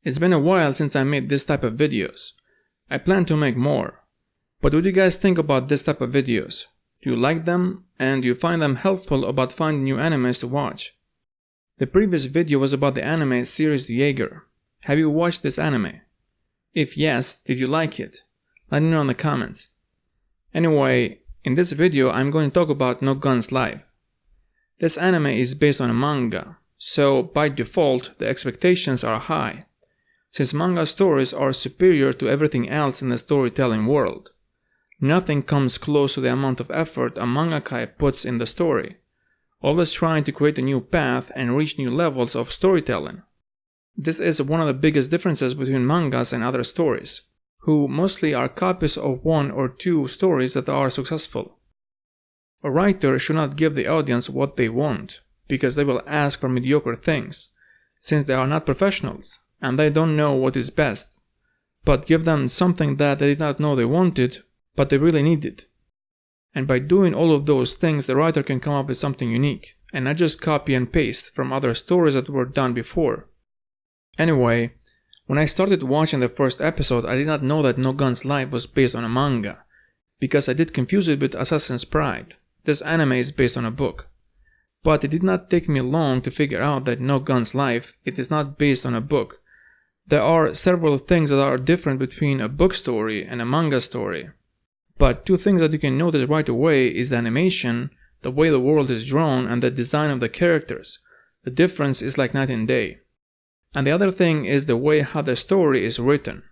It's been a while since I made this type of videos. I plan to make more. But what do you guys think about this type of videos? Do you like them, and do you find them helpful about finding new animes to watch? The previous video was about the anime series Jaeger. Have you watched this anime? If yes, did you like it? Let me know in the comments. Anyway, in this video I'm going to talk about No Guns Live. This anime is based on a manga, so by default the expectations are high, since manga stories are superior to everything else in the storytelling world. Nothing comes close to the amount of effort a mangaka puts in the story, always trying to create a new path and reach new levels of storytelling. This is one of the biggest differences between mangas and other stories, who mostly are copies of one or two stories that are successful. A writer should not give the audience what they want, because they will ask for mediocre things, since they are not professionals and they don't know what is best, but give them something that they did not know they wanted, but they really needed. And by doing all of those things, the writer can come up with something unique, and not just copy and paste from other stories that were done before. Anyway, when I started watching the first episode, I did not know that No Guns Live was based on a manga, because I did confuse it with Assassin's Pride. This anime is based on a book. But it did not take me long to figure out that No Guns Live, it is not based on a book. There are several things that are different between a book story and a manga story. But two things that you can notice right away is the animation, the way the world is drawn, and the design of the characters. The difference is like night and day. And the other thing is the way how the story is written.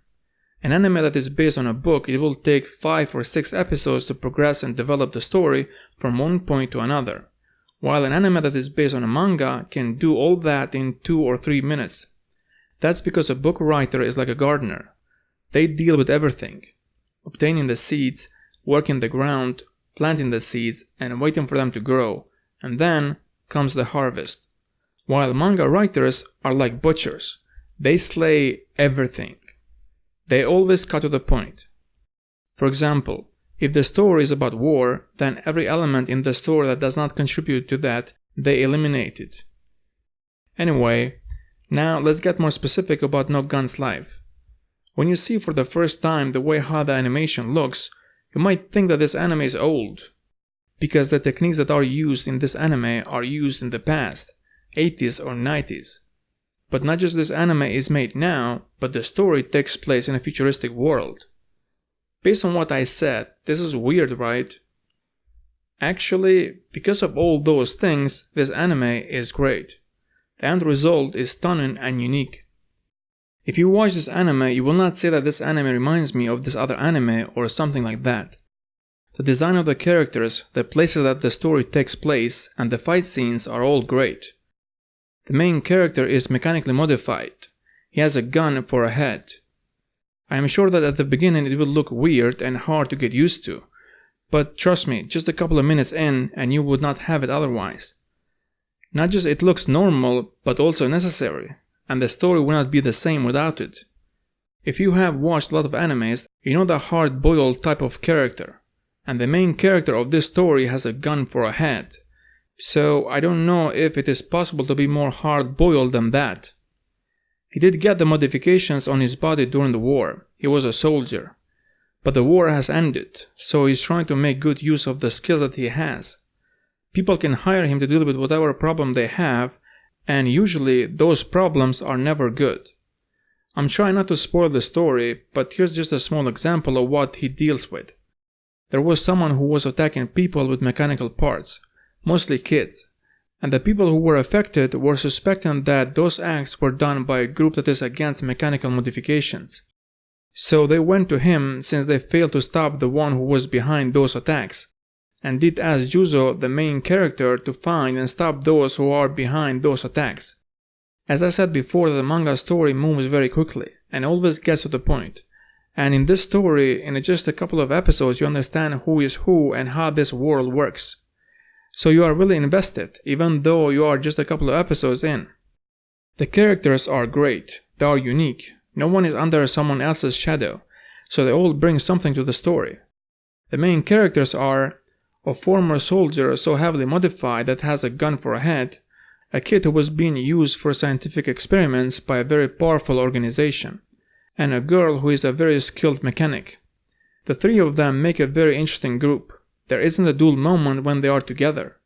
An anime that is based on a book, it will take 5 or 6 episodes to progress and develop the story from one point to another, while an anime that is based on a manga can do all that in 2 or 3 minutes. That's because a book writer is like a gardener. They deal with everything, obtaining the seeds, working the ground, planting the seeds, and waiting for them to grow, and then comes the harvest. While manga writers are like butchers. They slay everything. They always cut to the point. For example, if the story is about war, then every element in the story that does not contribute to that, they eliminate it. Anyway, now let's get more specific about No Guns Live. When you see for the first time the way how the animation looks, you might think that this anime is old, because the techniques that are used in this anime are used in the past, 80s or 90s. But not just this anime is made now, but the story takes place in a futuristic world. Based on what I said, this is weird, right? Actually, because of all those things, this anime is great. The end result is stunning and unique. If you watch this anime, you will not say that this anime reminds me of this other anime or something like that. The design of the characters, the places that the story takes place, and the fight scenes are all great. The main character is mechanically modified. He has a gun for a head. I am sure that at the beginning it will look weird and hard to get used to, but trust me, just a couple of minutes in and you would not have it otherwise. Not just it looks normal, but also necessary, and the story will not be the same without it. If you have watched a lot of animes, you know the hard-boiled type of character, and the main character of this story has a gun for a head. So I don't know if it is possible to be more hard-boiled than that. He did get the modifications on his body during the war. He was a soldier. But the war has ended, so he's trying to make good use of the skills that he has. People can hire him to deal with whatever problem they have, and usually those problems are never good. I'm trying not to spoil the story, but here's just a small example of what he deals with. There was someone who was attacking people with mechanical parts, mostly kids, and the people who were affected were suspecting that those acts were done by a group that is against mechanical modifications. So they went to him since they failed to stop the one who was behind those attacks, and did ask Juzo, the main character, to find and stop those who are behind those attacks. As I said before, the manga story moves very quickly and always gets to the point. And in this story, in just a couple of episodes, you understand who is who and how this world works. So you are really invested, even though you are just a couple of episodes in. The characters are great, they are unique, no one is under someone else's shadow, so they all bring something to the story. The main characters are a former soldier so heavily modified that has a gun for a head, a kid who was being used for scientific experiments by a very powerful organization, and a girl who is a very skilled mechanic. The three of them make a very interesting group. There isn't a dull moment when they are together.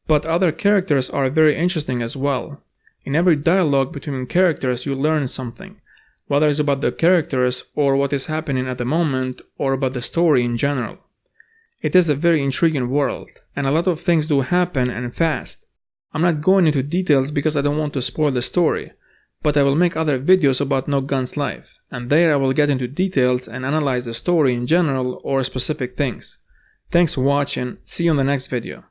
But other characters are very interesting as well. In every dialogue between characters you learn something, whether it's about the characters or what is happening at the moment or about the story in general. It is a very intriguing world, and a lot of things do happen and fast. I'm not going into details because I don't want to spoil the story, but I will make other videos about No Gun's life, and there I will get into details and analyze the story in general or specific things. Thanks for watching, see you in the next video.